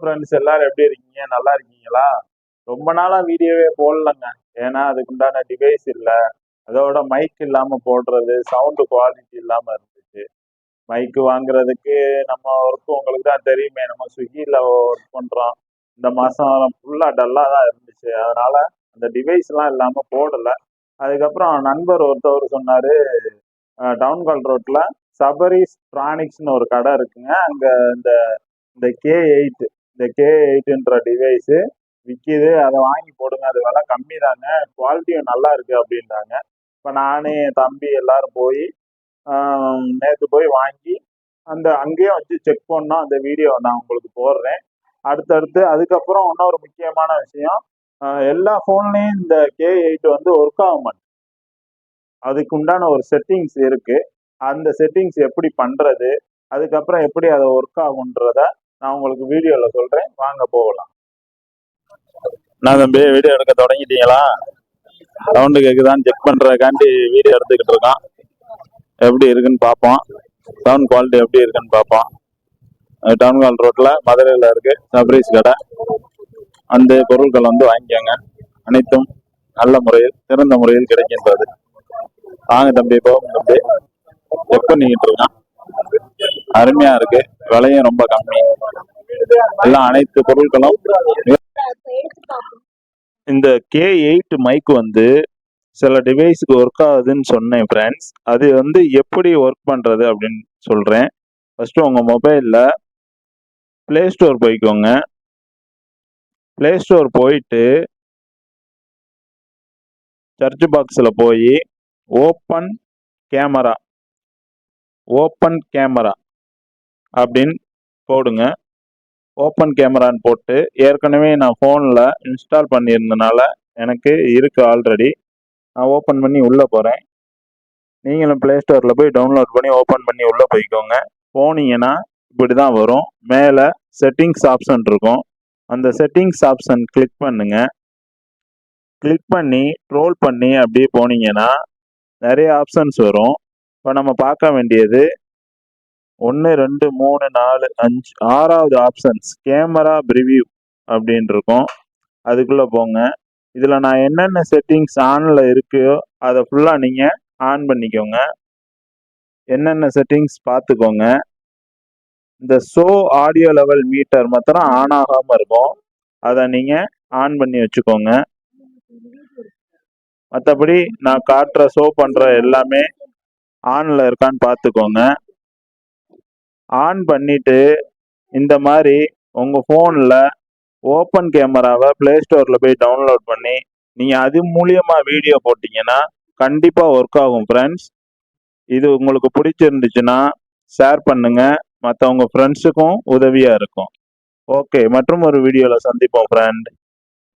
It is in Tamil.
ஃப்ரெண்ட்ஸ், எல்லாரும் எப்படி இருக்கீங்க? நல்லா இருக்கீங்களா? ரொம்ப நாளா வீடியோவே போடலங்க. ஏன்னா அதுக்குண்டான டிவைஸ் இல்ல. அதோட மைக் இல்லாம போடுறது, சவுண்ட் குவாலிட்டி இல்லாம இருந்துச்சு. மைக் வாங்குறதுக்கு நம்ம ஒர்க் உங்களுக்கு தான் தெரியுமே. நம்ம ஸ்விக்கில ஒர்க் பண்றோம். இந்த மாசம் ஃபுல்லா டல்லா தான் இருந்துச்சு. அதனால அந்த டிவைஸ்லாம் இல்லாம போடல. அதுக்கப்புறம் நண்பர் ஒருத்தவர் சொன்னாரு, டவுன்கால் ரோட்ல சபரிஸ் ட்ரானிக்ஸ்னு ஒரு கடை இருக்குங்க. அங்க இந்த இந்த K8 இந்த K8ன்ற டிவைஸு விற்கிது. அதை வாங்கி போடுங்க. அது விலை கம்மி தாங்க. குவாலிட்டியும் நல்லா இருக்கு அப்படின்றாங்க. இப்போ நானு என் தம்பி எல்லாரும் போய் நேற்று போய் வாங்கி அங்கேயே வச்சு செக் பண்ணோம். அந்த வீடியோ நான் உங்களுக்கு போடுறேன். அடுத்தடுத்து அதுக்கப்புறம் இன்னொரு முக்கியமான விஷயம், எல்லா ஃபோன்லேயும் இந்த K8 வந்து ஒர்க் ஆக மாட்டேங்குது. அதுக்கு உண்டான ஒரு செட்டிங்ஸ் இருக்கு. அந்த செட்டிங்ஸ் எப்படி பண்றது, அதுக்கப்புறம் எப்படி அதை ஒர்க் ஆகுன்றத நான் உங்களுக்கு வீடியோல சொல்றேன். வாங்க போகலாம். நான் தம்பி வீடியோ எடுக்க தொடங்கிட்டீங்களா? சவுண்டு கேக்குதான்னு செக் பண்றதுக்காண்டி வீடியோ எடுத்துக்கிட்டு இருக்கோம். எப்படி இருக்குன்னு பார்ப்போம். சவுண்ட் குவாலிட்டி எப்படி இருக்குன்னு பார்ப்போம். டவுன்கால் ரோட்ல மதுரையில் இருக்கு சர்ப்ரைஸ் கடை. அந்த பொருட்கள் வந்து வாங்கிக்கோங்க. அனைத்தும் நல்ல முறையில் சிறந்த முறையில் கிடைக்கின்றது. வாங்க தம்பி, போகும் தம்பி. செக் பண்ணிக்கிட்டு இருக்கான். அருமையா இருக்கு. விலையும் ரொம்ப கம்மி. எல்லாம் அனைத்து பொருட்களும். இந்த K8 மைக் வந்து சில டிவைஸுக்கு ஒர்க் ஆகுதுன்னு சொன்னேன் ஃப்ரெண்ட்ஸ். அது வந்து எப்படி ஒர்க் பண்றது அப்படின்னு சொல்றேன். ஃபர்ஸ்ட் உங்க மொபைல்ல பிளே ஸ்டோர் போய்க்கோங்க. பிளே ஸ்டோர் போயிட்டு சர்ச் பாக்ஸ்ல போய் ஓப்பன் கேமரா அப்படின்னு போடுங்க. ஓப்பன் கேமரான்னு போட்டு, ஏற்கனவே நான் ஃபோனில் இன்ஸ்டால் பண்ணியிருந்தனால எனக்கு இருக்கு ஆல்ரெடி. நான் ஓப்பன் பண்ணி உள்ளே போகிறேன். நீங்களும் ப்ளே ஸ்டோரில் போய் டவுன்லோட் பண்ணி ஓப்பன் பண்ணி உள்ளே போய்க்கோங்க. போனீங்கன்னா இப்படி தான் வரும். மேலே செட்டிங்ஸ் ஆப்ஷன் இருக்கும். அந்த செட்டிங்ஸ் ஆப்ஷன் கிளிக் பண்ணுங்க. கிளிக் பண்ணி ட்ரோல் பண்ணி அப்படியே போனீங்கன்னா நிறைய ஆப்ஷன்ஸ் வரும். இப்போ நம்ம பார்க்க வேண்டியது 1 2 3 4 5 6வது ஆப்ஷன்ஸ் கேமரா ப்ரிவ்யூ அப்படின்னு இருக்கும். அதுக்குள்ளே போங்க. இதில் நான் என்னென்ன செட்டிங்ஸ் ஆனில் இருக்கோ அதை ஃபுல்லாக நீங்கள் ஆன் பண்ணிக்கோங்க. என்னென்ன செட்டிங்ஸ் பார்த்துக்கோங்க. இந்த ஷோ ஆடியோ லெவல் மீட்டர் மாத்திரம் ஆன் ஆகாமல் இருக்கும். அதை நீங்கள் ஆன் பண்ணி வச்சுக்கோங்க. மற்றபடி நான் காட்டுற ஷோ பண்ணுற எல்லாமே ஆனில் இருக்கான்னு பார்த்துக்கோங்க. ஆன் பண்ணிட்டு இந்த மாதிரி உங்கள் ஃபோனில் ஓப்பன் கேமராவை ப்ளே ஸ்டோரில் போய் டவுன்லோட் பண்ணி நீங்கள் அது மூலியமாக வீடியோ போட்டிங்கன்னா கண்டிப்பாக ஒர்க் ஆகும் ஃப்ரெண்ட்ஸ். இது உங்களுக்கு பிடிச்சிருந்துச்சுன்னா ஷேர் பண்ணுங்கள். மற்றவங்க ஃப்ரெண்ட்ஸுக்கும் உதவியாக இருக்கும். ஓகே, மற்றும் ஒரு வீடியோவில் சந்திப்போம் ஃப்ரெண்ட்.